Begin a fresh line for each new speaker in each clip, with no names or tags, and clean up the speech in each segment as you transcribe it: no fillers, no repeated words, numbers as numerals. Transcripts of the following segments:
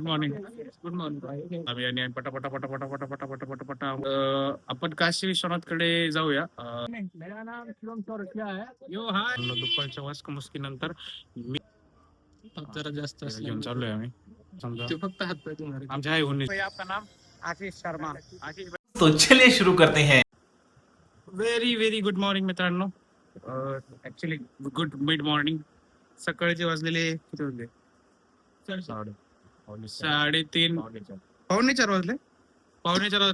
Morning. Good morning. आम्ही आणि पटापटा पटापटा पटापटा पटापटा पटा आपण काशी विश्वनाथकडे जाऊया. मेरा नाम शिवम चौरसिया है. यो हाय. दुपारच्या वाजता मुस्की नंतर मी जरा जास्त घेऊन चाललोय आम्ही. समजा फक्त हात पाय धुणार. आमच्या आई होऊन आपका नाम आशिष शर्मा. आशिष.
तो चलिए शुरू करते हैं.
व्हेरी व्हेरी गुड मॉर्निंग मित्रांनो. Actually good mid morning. सकाळचे वाजलेले किती वाजले? 3:30. पावणे 4 वाजले.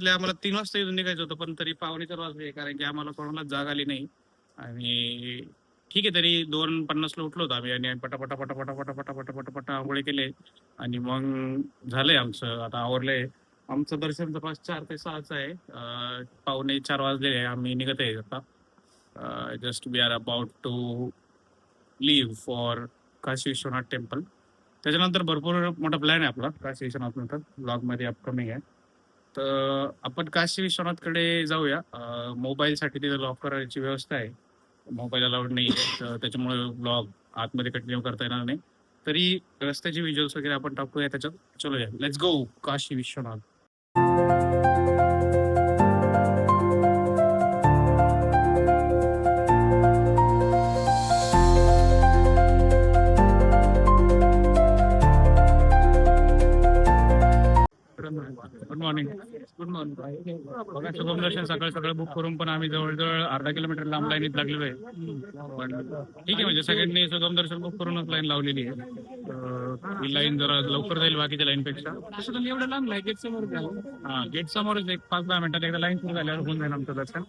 आम्हाला 3 वाजता इथून निघायचं होतं, पण तरी पावणे 4 वाजले कारण की आम्हाला कोणालाच जाग आली नाही. आणि ठीक आहे, तरी 2:50 ला उठलो होतो आम्ही आणि पटापटा पटापटा पटापटा पटापटा पटा आंघोळे केले आणि मग झालंय आमचं. आता आवरलंय. आमचं दर्शन जवळपास 4 ते 6 आहे. पावणे 4 वाजलेले आहे. आम्ही निघत आहे आता. Just we are about to leave for Kashi Vishwanath temple. त्याच्यानंतर भरपूर मोठा प्लॅन आहे आपला काशी विश्वनाथ नंतर ब्लॉगमध्ये अपकमिंग आहे. तर आपण काशी विश्वनाथकडे जाऊया. मोबाईलसाठी तिथे लॉक करायची व्यवस्था आहे. मोबाईल अलाउड नाही आहे, तर त्याच्यामुळे ब्लॉग आतमध्ये कंटिन्यू करता येणार नाही. तरी रस्त्याचे व्हिज्युअल्स वगैरे आपण टाकूया त्याच्यात. चलो या, let's go Kashi Vishwanath. Good morning. Good morning. बघा, शुभम दर्शन सकाळ सकाळ बुक करून पण आम्ही जवळजवळ अर्धा किलोमीटर लांब लाईनीत लागलेलो आहे. पण ठीक आहे, म्हणजे सगळ्यांनी शुभम दर्शन बुक करूनच लाईन लावलेली आहे. ही लाईन जरा लवकर जाईल बाकीच्या लाईनपेक्षा. तसं तर एवढं लांब नाही, गेट समोर. हा, गेट समोरच एक 5-10 मिनिटात एकदा लाईन सुरू झाल्यावर होऊन जाईल आमचं दर्शन.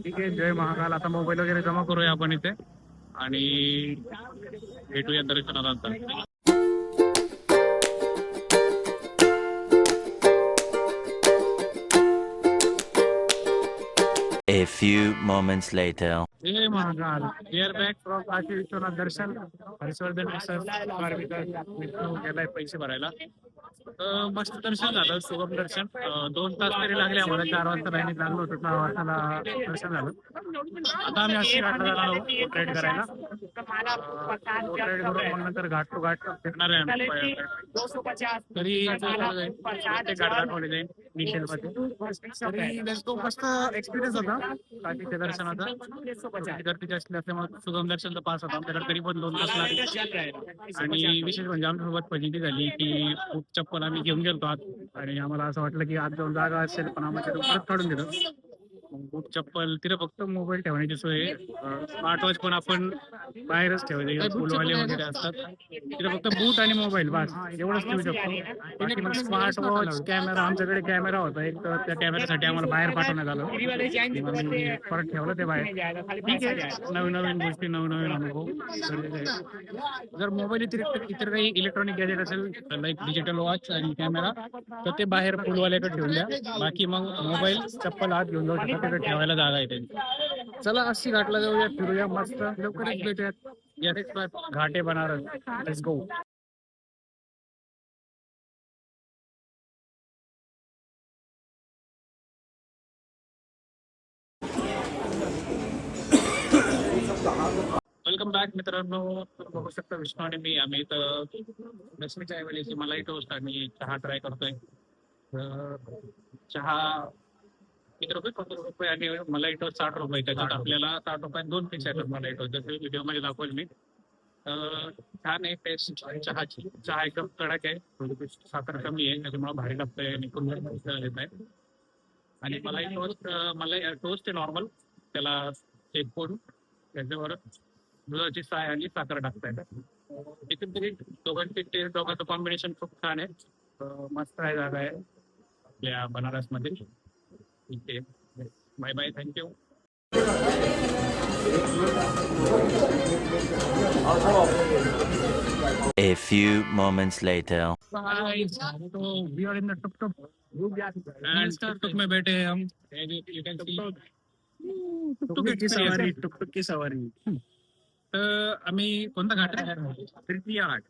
ठीक आहे, जय महाकाल. आता मोबाईल वगैरे जमा करूया आपण इथे आणि भेटूया दर्शनाला नंतर.
A few moments later.
Jai Mahakal. We are back from Kashi Vishwanath दर्शन. हर्षवर्धन विष्णू गेलाय पैसे भरायला. मस्त दर्शन झालं, सुगम दर्शन. 2 तास तरी लागले आम्हाला. 4 वाजता लाईनीत लागलो होतो, 6 वाजता दर्शन झालं. आता आम्ही अशी घाटला जाणार आहोत बोट राईड करायला. बोट राईड करून मग नंतर घाट टू घाट फिरणार आहे आम्ही. तरी प्रत्येक घाट दाखवले जाईल डिटेलमध्ये. तरी मस्त एक्सपिरियन्स होता काशीच्या दर्शनाचा. गर्दी जास्त असल्यामुळे सुगम दर्शनचा पास होता आमच्याकडे, तरी पण 2 तास लागले. आणि विशेष म्हणजे आमच्यासोबत फजिती झाली की खूप चप्पल आम्ही घेऊन गेलो आत आणि आम्हाला असं वाटलं की आत जाऊन जागा असेल, पण आम्हाला परत काढून दिलं. बूट चप्पल तिथे फक्त मोबाईल ठेवण्याची सोय. स्मार्ट वॉच पण आपण बाहेरच ठेवायचे, फुलवाले वगैरे असतात तिथे. फक्त बूट आणि मोबाईल बस एवढंच ठेवू शकतो. बाकी मग स्मार्ट वॉच, कॅमेरा. आमच्याकडे कॅमेरा होता एक, तर त्या कॅमेऱ्यासाठी आम्हाला बाहेर पाठवण्यात आलं. परत ठेवलं ते बाहेर. ठीक आहे, नवीन नवीन गोष्टी, नवीन अनुभव. जर मोबाईल व्यतिरिक्त इतर काही इलेक्ट्रॉनिक गॅजेट असेल, लाईक डिजिटल वॉच आणि कॅमेरा, तर ते बाहेर फुलवाल्याकडे ठेवून द्या. बाकी मग मोबाईल, चप्पल आत घेऊन जाऊ शकता, तिथे ठेवायला जागा आहे त्यांची. चला अशी घाटला जाऊया, फिरूया मस्त. लवकरच भेटूयात. घाटे Banaras. Let's go. Welcome back मित्रांनो. बघू शकता विष्णू आणि मी आम्ही तर लक्ष्मीच्या ऐवजी मलाई टोस्ट आणि चहा ट्राय करतोय. चहा किती रुपये? 50 रुपये आणि मलाई टोस्ट 60 रुपये. त्याच्यात आपल्याला 60 रुपयात 2 पीस येतात मलाई टोस्ट, जसं व्हिडिओमध्ये दाखवेल मी. छान आहे टेस्ट चहाची. चहा एकदम कडक आहे, थोडी साखर कमी आहे, त्याच्यामुळे भारी लागतंय आणि पुन्हा येत आहे. आणि मलाई टोस्ट आहे नॉर्मल, त्याला शेक करून त्याच्यावर दुधाची साय आणि साखर टाकता येतात. एकंदरीत दोघांची टेस्ट, दोघांचं कॉम्बिनेशन खूप छान आहे. मस्त आहे जागा आहे आपल्या बनारसमध्ये. ठीक आहे, bye bye, thank you.
A few moments later.
So we are in the tuk-tuk and tuk-tuk में बैठे हैं हम. You can see tuk-tuk की सवारी. तर आम्ही कोणता घाट आहे? तृतीय घाट.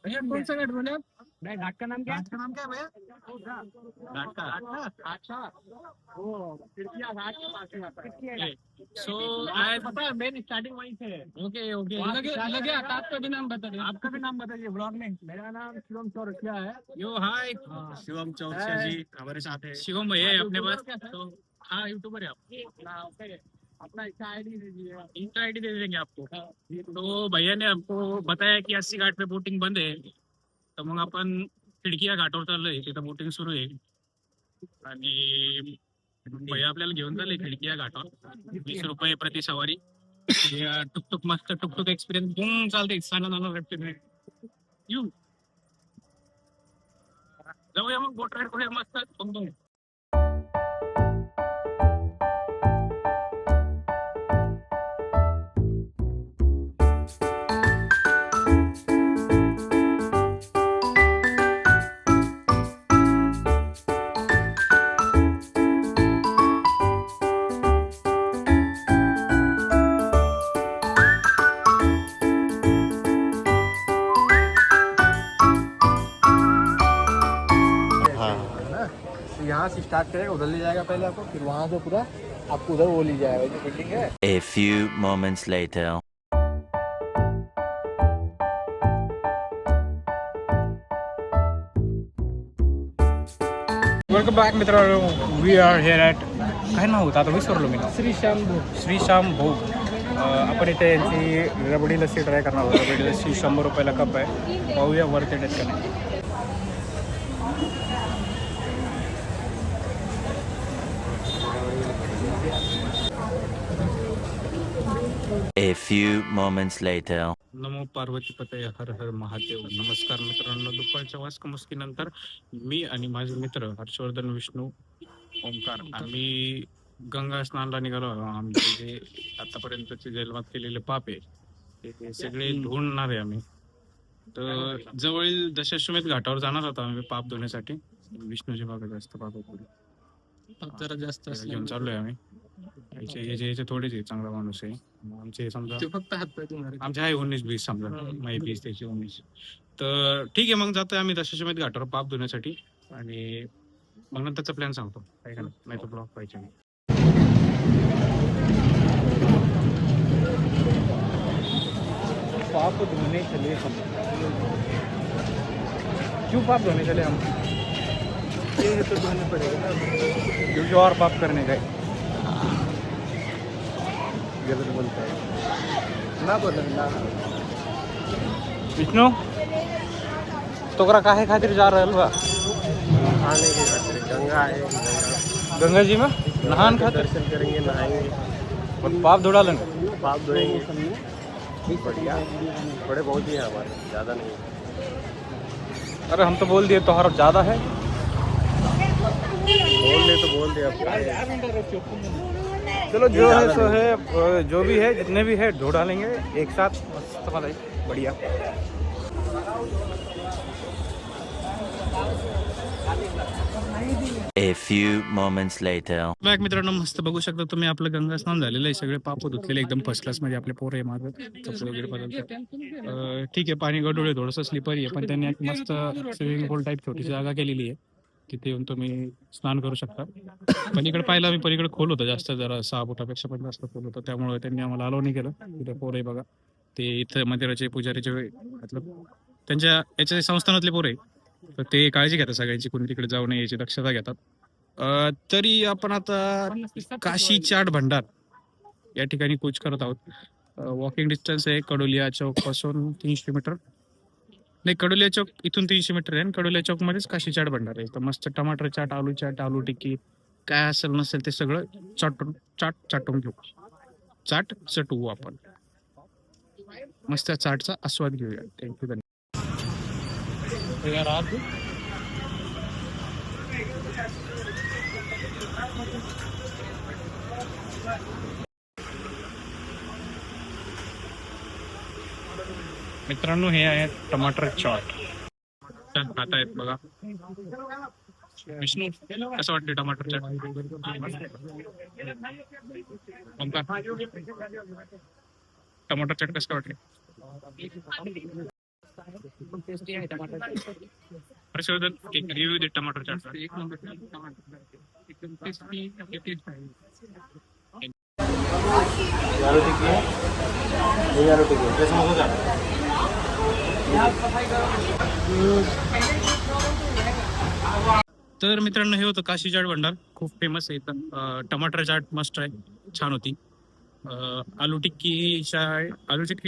कोणता घाट बोला? घाट का नाम क्या है भैया? घाट का अच्छा वो खिड़किया घाट के पास में आता है। सो आई पता है मेन स्टार्टिंग वहीं से है। ओके ओके लगे आपका भी नाम बता दीजिए। आपका भी नाम बताइए ब्लॉग में। मेरा नाम शिवम चौरसिया है। यो हाय शिवम चौरसिया जी हमारे साथ है। शिवम भैया है अपने पास। तो हाँ यूट्यूबर है आप। अपना इंस्टा आईडी दीजिए। इंस्टा आईडी दे देंगे आपको। तो भैया ने हमको बताया कि 80 घाट पे बोटिंग बंद है, तर मग आपण खिडकिया घाटावर चाललोय, तिथं बोटिंग सुरू आहे आणि भैया आपल्याला घेऊन चालले खिडकिया घाटावर 20 रुपये प्रति सवारी. टुकटुक मस्त टुकटुक एक्सपिरियन्स घेऊन चालते येऊ जाऊया मग बोट राईड करूया मस्त एकदम.
तो यहाँ से स्टार्ट करेगा, उधर ले जाएगा पहले आपको, फिर वहाँ से पूरा आपको उधर वो ले जाएगा जो बिल्डिंग है।
A few moments later.
Welcome back मित्रांनो. वी आर हेअर ॲट काय नाव होतं आता विसरलो मी नाव. श्रीश्याम भोग. आपण इथे यांची रबडी लस्सी ट्राय करणार आहोत. रबडी लस्सी 100 रुपयाला कप आहे. पाहूया वरती डेट का नाही.
A few moments later.
नमो पार्वती पतय हर हर महादेव. नमस्कार मित्रांनो. दुपारच्या वासकमस्तीनंतर मी आणि माझे मित्र हर्षवर्धन, विष्णू, ओंकार आम्ही गंगा स्नानला निघालो. आमचे जे आतापर्यंतचे जन्मात केलेले पाप आहे ते सगळे धुवणार आहे आम्ही. तर जवळील दशाश्वमेध घाटावर जाणार होतो आम्ही पाप धुण्यासाठी. विष्णूची बाबा जास्त पाप जरा जास्त घेऊन चाललोय आम्ही. याचे थोडेच आहे, चांगला माणूस आहे. आमचे समजा फक्त हात आमचे आहे 19-20 समजा, माही 20 त्याची 19. तर ठीक आहे मग जातोय आम्ही दशाश्वमेध घाटावर पाप धुण्यासाठी आणि मग नंतरचा प्लॅन सांगतो काय का नाही तर ब्लॉग पाहिजे. पाप धोने चले हम. क्यों पाप धोने चले हम? ये तो धोने पड़ेगा ना, क्योंकि और पाप करने का गलत बोलता है ना बोलना. विष्णू तोकरा काहे खातिर जा रहल बा?
नहाने के खातिर गंगा है,
गंगा जी में नहान खातिर
दर्शन करेंगे, नहाएंगे,
और पाप धुड़ालन.
पाप धोएंगे. बढ़िया, थोड़े बहुत ही है हमारे, ज़्यादा नहीं.
अरे हम तो बोल दिए तो हर ज्यादा है.
बोल दे अब.
चलो जो है सो है, जो भी है जितने भी है धो डालेंगे एक साथ मस्त मलाई बढ़िया.
A few moments later.
Back मित्रांनो, मस्त बघू शकता तुम्ही आपलं गंगा स्नान झालेलं आहे. सगळे पाप धुतलेले एकदम फर्स्ट क्लास मध्ये. आपले पोरं आहे माझं कपडे वगैरे बदलतात. ठीक आहे पाणी गडूळ आहे, थोडंसं स्लिपरी आहे, पण त्यांनी एक मस्त स्विमिंग पूल टाईप छोटीशी जागा केलेली आहे. तिथे येऊन तुम्ही स्नान करू शकता. पण इकडे पाहिलं आम्ही पण इकडे खोल होतं जास्त, जरा 6 फुटापेक्षा पण जास्त खोल होतं. त्यामुळे त्यांनी आम्हाला अलाव नाही केलं. तिथे पोरं आहे बघा, ते इथं मंदिराचे पुजारीचे मतलब त्यांच्या याच्या संस्थानातले पोरं आहे. तर ते काळजी घेतात सगळ्यांची, कोणी तिकडे जाऊ नये याची दक्षता घेतात. तरी आपण आता काशी चाट भंडार या ठिकाणी कूच करत आहोत. वॉकिंग डिस्टन्स आहे कडोलिया चौक पासून 300 मीटर. नाही, कडोलिया चौक इथून 300 मीटर आहे आणि कडोलिया चौक मध्येच काशी चाट भंडार आहे. तर मस्त टमाटर चाट, आलू टिक्की काय असेल नसेल ते सगळं चाटून घेऊ. चाट चटवू आपण, मस्त चाटचा आस्वाद घेऊया. थँक्यू धन्यवाद. मित्रांनो हे आहे टमाटर चाट. खाता आहेत बघा. विष्णू कसं वाटते टमाटर चाट? टमाटर चाट कसं वाटले? हर्षवर्धन एक रिव्ह्यू दे टमाटर चाटचा. एक नंबर एकदम टेस्टी टेस्ट आहे. तर मित्रांनो हे होतं काशी चाट भंडार. खूप फेमस आहे इथं. टमाटर चाट मस्त आहे, छान होती. आलू टिक्की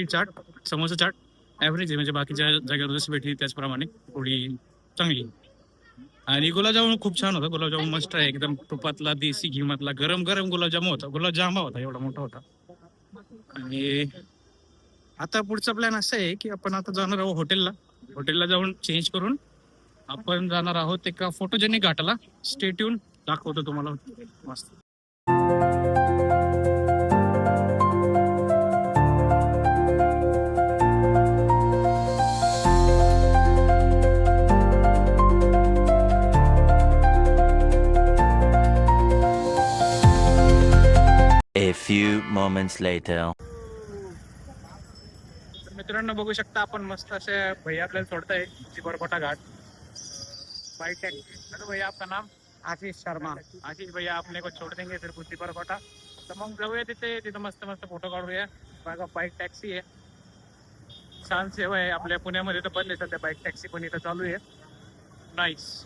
चाट, समोसा चाट ॲव्हरेज आहे, म्हणजे बाकीच्या जागेवर जशी भेटली त्याचप्रमाणे थोडी चांगली. आणि गुलाबजामुन खूप छान होता. गुलाबजामुन मस्त आहे, एकदम तुपातला देसी घिमतला गरम गरम गुलाबजाम होता एवढा मोठा होता. आणि आता पुढचा प्लॅन असा आहे की आपण आता जाणार आहोत हॉटेलला जाऊन चेंज करून आपण जाणार आहोत एका फोटोजेनिक घाटाला. स्टे ट्यून, दाखवतो तुम्हाला मस्त.
A few moments later.
मित्रांनो बघू शकता आपण मस्त असे भैया आपल्याला सोडताय Chibarkota Ghat. Bike taxi. Hello भैया, आपका नाम? आशीष शर्मा. आशीष भैया अपने को छोड़ देंगे फिर चिबरकोटा. तर मग जाऊया तिथं मस्त मस्त फोटो काढूया. बघा बाईक टॅक्सी आहे, छान सेवा आहे. आपल्या पुण्यामध्ये तर बंद आहे सध्या बाईक टॅक्सी, पण इथं चालू आहे. नाईस.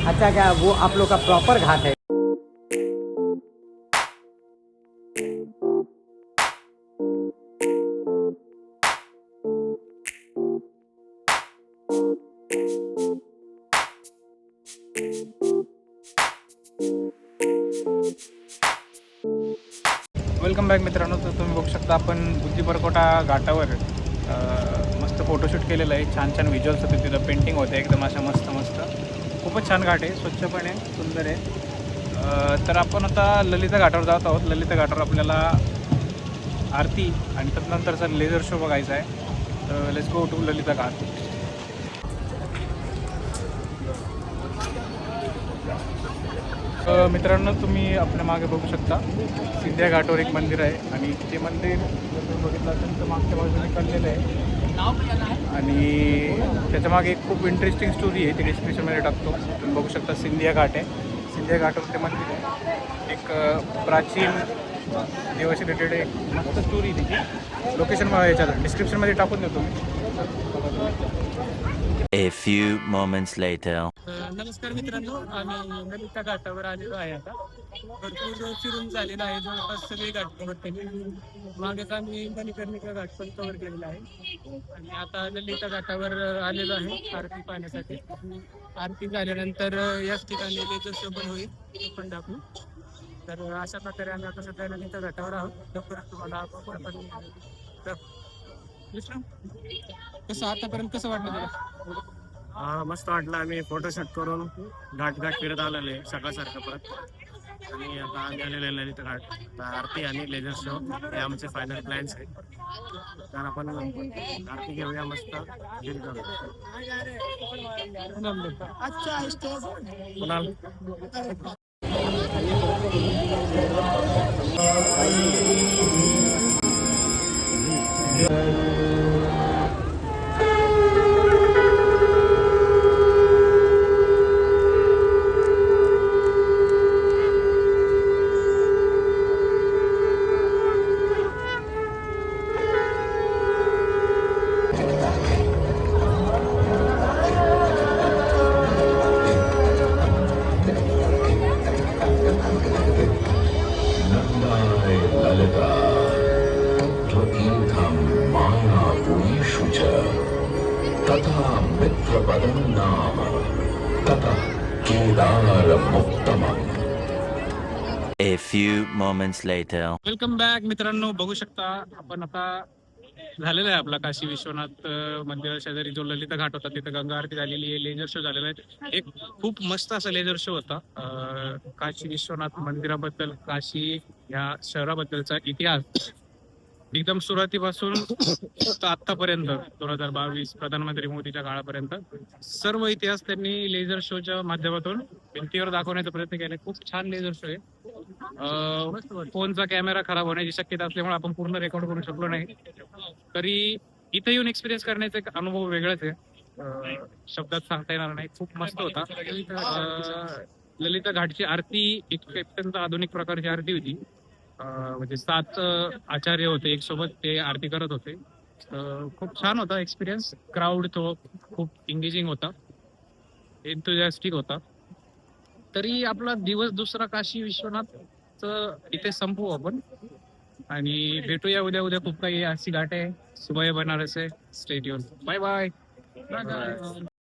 अच्छा, क्या वो आप लोग का प्रॉपर घाट है?
वेलकम बॅक मित्रांनो. तर तुम्ही बघू शकता आपण बुद्धिबरकोटा घाटावर मस्त फोटोशूट केलेलं आहे. छान छान व्हिज्युअल्स होते तिथं, पेंटिंग होते एकदम अशा मस्त मस्त. खूपच छान घाट आहे, स्वच्छ पण आहे, सुंदर आहे. तर आपण आता ललिता घाटावर जात आहोत. ललिता घाटावर आपल्याला आरती आणि त्यानंतरचा लेझर शो बघायचा आहे. तर लेट्स गो टू ललिता घाट. मित्रांनो तुम्ही आपल्या मागे बघू शकता सिंध्या घाटावर एक मंदिर आहे आणि ते मंदिर जर तुम्ही बघितलं असेल तर मागच्या बाजूने काढलेलं आहे. आणि त्याच्या मागे एक खूप इंटरेस्टिंग स्टोरी आहे, ती डिस्क्रिप्शनमध्ये टाकतो. तुम्ही बघू शकता सिंधिया घाट आहे. सिंधिया घाटावर ते मंदिर आहे. एक प्राचीन देवाशी रिलेटेड एक मस्त स्टोरी त्याची. लोकेशन याच्यात डिस्क्रिप्शनमध्ये टाकून देतो मी.
A few moments later.
नमस्कार मित्रांनो, आम्ही ललिता घाटावर आलेलो आहे. आता भरपूर फिरून झालेला आहे, जवळपास सगळे घाट कव्हर केले. मागेच आम्ही मणिकर्णिका घाट पण कव्हर केलेला आहे आणि आता ललिता घाटावर आलेलो आहे आरती पाहण्यासाठी. आरती झाल्यानंतर याच ठिकाणी लेझर शो पण होईल, ते पण दाखवू. तर अशा प्रकारे आम्ही आता सध्या ललिता घाटावर आहोत. लवकरच तुम्हाला आपण कसं आतापर्यंत कसं वाटलं तुला? हा, मस्त वाटलं. आम्ही फोटोशूट करून घाट फिरत आलेलो आहे सकाळसारखं परत. आणि आता आम्ही आलेलो आहे ललिता घाट. तर आरती आणि लेझर शो हे आमचे फायनल प्लॅन्स आहेत. तर आपण आरती घेऊया मस्त. कुणाल
तथा मित्रपदं नाम ततः केदारमुत्तमम्.
A few moments later.
Welcome back मित्रांनो. बघू शकता आपण आता झालेला आहे आपला काशी विश्वनाथ मंदिरा शेजारी जो ललिता घाट होता, तिथे गंगा आरती झालेली आहे, लेझर शो झालेला आहे. एक खूप मस्त असा लेझर शो होता. काशी विश्वनाथ मंदिराबद्दल, काशी या शहराबद्दलचा इतिहास एकदम सुरुवातीपासून तर आतापर्यंत 2022 प्रधानमंत्री मोदीच्या काळापर्यंत सर्व इतिहास त्यांनी लेझर शोच्या माध्यमातून भिंतीवर दाखवण्याचा प्रयत्न केला. खूप छान लेझर शो आहे. फोनचा कॅमेरा खराब होण्याची शक्यता असल्यामुळे आपण पूर्ण रेकॉर्ड करू शकलो नाही. तरी इथे येऊन एक्सपिरियन्स करण्याचा एक अनुभव वेगळाच आहे. शब्दात सांगता येणार नाही. खूप मस्त होता. ललिता घाटची आरती एक अत्यंत आधुनिक प्रकारची आरती होती. म्हणजे 7 आचार्य होते एक सोबत, ते आरती करत होते. खूप छान होता एक्सपिरियन्स. क्राऊड तो खूप एंगेजिंग होता, एन्थुझियास्टिक होता. तरी आपला दिवस दुसरा काशी विश्वनाथ इथे संपवू आपण आणि भेटूया उद्या खूप काही अशी घाट आहे. सुबह बनारस आहे. Stay tune. Bye bye.